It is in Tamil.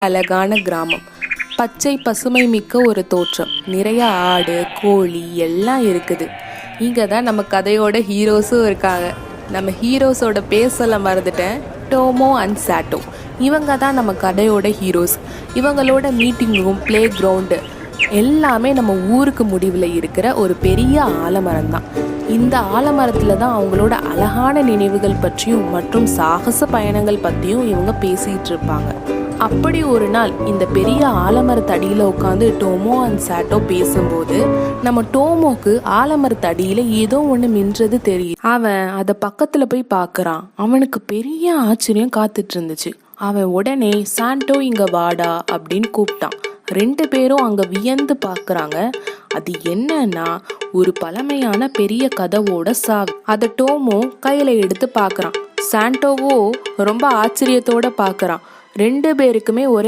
அழகான கிராமம். பச்சை பசுமை மிக்க ஒரு தோற்றம். நிறைய ஆடு கோழி எல்லாம் இருக்குது. இங்கே தான் நம்ம கதையோட ஹீரோஸும் இருக்காங்க. நம்ம ஹீரோஸோட பேசல மறந்துட்டேன். டோமோ அண்ட் சாட்டோ, இவங்க தான் நம்ம கதையோட ஹீரோஸ். இவங்களோட மீட்டிங் ரூம், பிளே கிரவுண்டு எல்லாமே நம்ம ஊருக்கு முடிவில் இருக்கிற ஒரு பெரிய ஆலமரம் தான். இந்த ஆலமரத்தில் தான் அவங்களோட அழகான நினைவுகள் பற்றியும் மற்றும் சாகச பயணங்கள் பற்றியும் இவங்க பேசிகிட்டு இருப்பாங்க. அப்படி ஒரு நாள் இந்த பெரிய ஆலமரத்தடியில் உட்காந்து டோமோ அண்ட் சாட்டோ பேசும்போது நம்ம டோமோக்கு ஆலமரத்தடியில் ஏதோ ஒன்று மின்றது தெரியும். அவன் அதை பக்கத்தில் போய் பார்க்குறான். அவனுக்கு பெரிய ஆச்சரியம் காத்துட்டு இருந்துச்சு. அவன் உடனே சாண்டோ இங்க வாடா அப்படின்னு கூப்பிட்டான். ரெண்டு பேரும் அங்க வியந்து பார்க்குறாங்க. அது என்னன்னா ஒரு பழமையான பெரிய கதவோட சாவி. அதை டோமோ கையில எடுத்து பார்க்குறான். சாண்டோவோ ரொம்ப ஆச்சரியத்தோட பார்க்குறான். ரெண்டு பேருக்குமே ஒரே